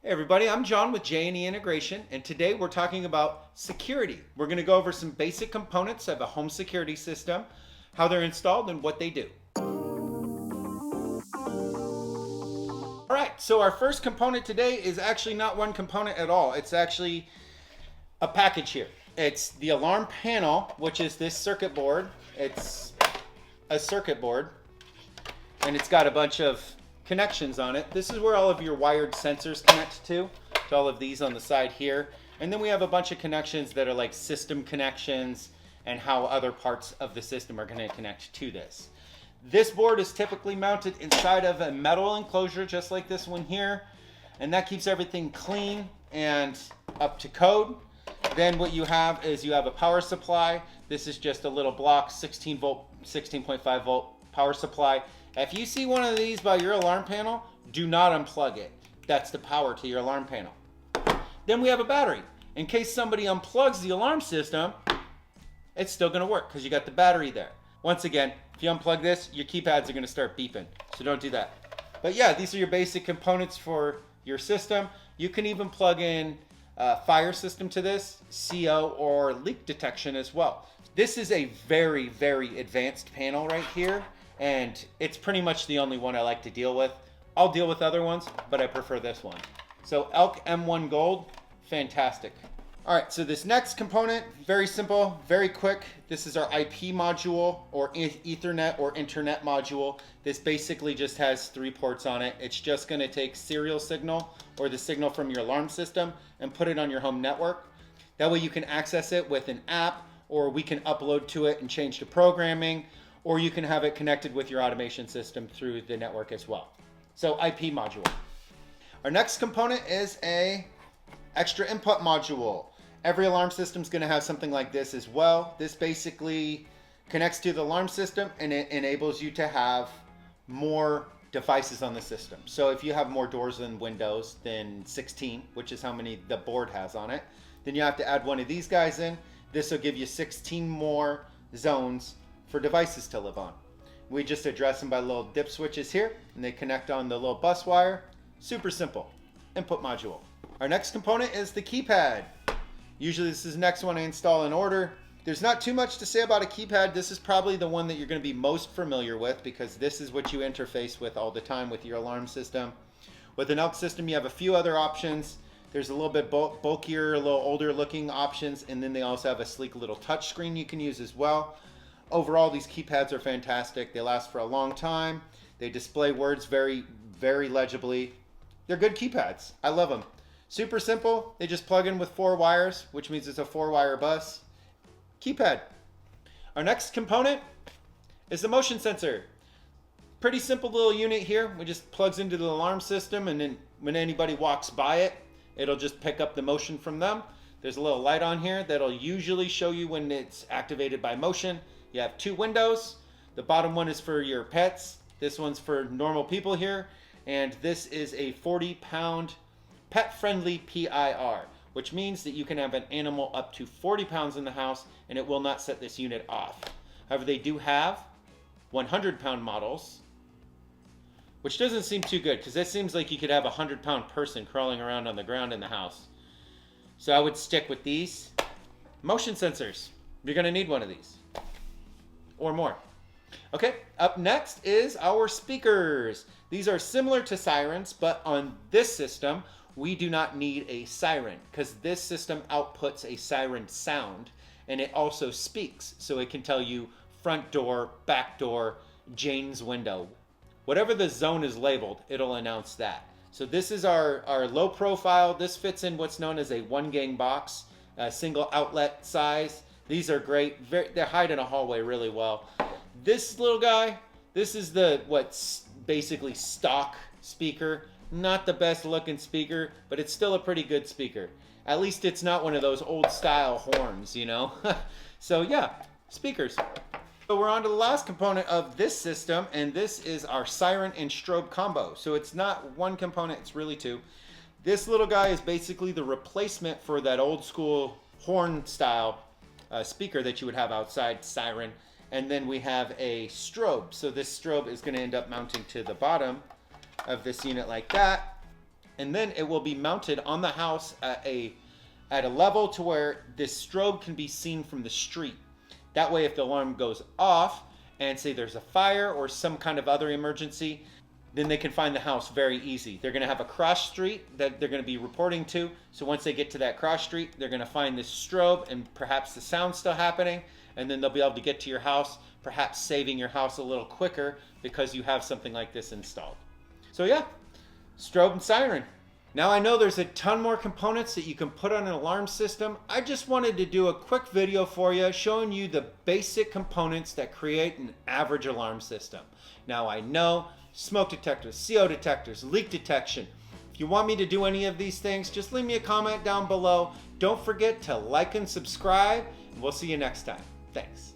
Hey everybody, I'm John with J&E Integration, and today we're talking about security. We're going to go over some basic components of a home security system, how they're installed, and what they do. All right, so our first component today is actually not one component at all. It's actually a package here. It's the alarm panel, which is this circuit board. It's a circuit board, and it's got a bunch of connections on it. This is where all of your wired sensors connect to all of these on the side here. And then we have a bunch of connections that are like system connections and how other parts of the system are going to connect to this. This board is typically mounted inside of a metal enclosure just like this one here, and that keeps everything clean and up to code. Then what you have is you have a power supply. This is just a little block 16 volt, 16.5 volt power supply. If you see one of these by your alarm panel, do not unplug it. That's the power to your alarm panel. Then we have a battery. In case somebody unplugs the alarm system, it's still going to work because you got the battery there. Once again, if you unplug this, your keypads are going to start beeping. So don't do that. But yeah, these are your basic components for your system. You can even plug in a fire system to this, CO, or leak detection as well. This is a very, very advanced panel right here, and it's pretty much the only one I like to deal with. I'll deal with other ones, but I prefer this one. So ELK M1 Gold, fantastic. All right, so this next component, very simple, very quick. This is our IP module or Ethernet or internet module. This basically just has 3 ports on it. It's just gonna take serial signal or the signal from your alarm system and put it on your home network. That way you can access it with an app, or we can upload to it and change the programming, or you can have it connected with your automation system through the network as well. So IP module. Our next component is a extra input module. Every alarm system is going to have something like this as well. This basically connects to the alarm system and it enables you to have more devices on the system. So if you have more doors than windows than 16, which is how many the board has on it, then you have to add one of these guys in. This will give you 16 more zones for devices to live on. We just address them by little dip switches here, and they connect on the little bus wire. Super simple. Input module. Our next component is the keypad. Usually this is the next one I install in order. There's not too much to say about a keypad. This is probably the one that you're going to be most familiar with because this is what you interface with all the time with your alarm system. With an ELK system, you have a few other options. There's a little bit bulkier, a little older looking options, and then they also have a sleek little touch screen you can use as well. Overall, these keypads are fantastic. They last for a long time. They display words very, very legibly. They're good keypads. I love them. Super simple. They just plug in with 4 wires, which means it's a 4-wire bus. Keypad. Our next component is the motion sensor. Pretty simple little unit here. It just plugs into the alarm system, and then when anybody walks by it, it'll just pick up the motion from them. There's a little light on here that'll usually show you when it's activated by motion. You have 2 windows. The bottom one is for your pets. This one's for normal people here. And this is a 40-pound pet-friendly PIR, which means that you can have an animal up to 40 pounds in the house and it will not set this unit off. However, they do have 100-pound models, which doesn't seem too good because that seems like you could have a 100-pound person crawling around on the ground in the house. So I would stick with these motion sensors. You're going to need one of these or more. Okay, up next is our speakers. These are similar to sirens, but on this system, we do not need a siren because this system outputs a siren sound and it also speaks. So it can tell you front door, back door, Jane's window. Whatever the zone is labeled, it'll announce that. So this is our low profile. This fits in what's known as a 1-gang box, a single outlet size. These are great. They hide in a hallway really well. This little guy, this is the what's basically stock speaker. Not the best looking speaker, but it's still a pretty good speaker. At least it's not one of those old style horns, you know? So yeah, speakers. So we're on to the last component of this system, and this is our siren and strobe combo. So it's not one component, it's really 2. This little guy is basically the replacement for that old school horn style speaker that you would have outside, siren. And then we have a strobe. So this strobe is going to end up mounting to the bottom of this unit like that. and then it will be mounted on the house at a level to where this strobe can be seen from the street. That way, if the alarm goes off and say there's a fire or some kind of other emergency, then they can find the house very easy. They're going to have a cross street that they're going to be reporting to. So once they get to that cross street, they're going to find this strobe and perhaps the sound still happening. And then they'll be able to get to your house, perhaps saving your house a little quicker because you have something like this installed. So yeah, strobe and siren. Now I know there's a ton more components that you can put on an alarm system. I just wanted to do a quick video for you showing you the basic components that create an average alarm system. Now I know smoke detectors, CO detectors, leak detection. If you want me to do any of these things, just leave me a comment down below. Don't forget to like and subscribe, and we'll see you next time. Thanks.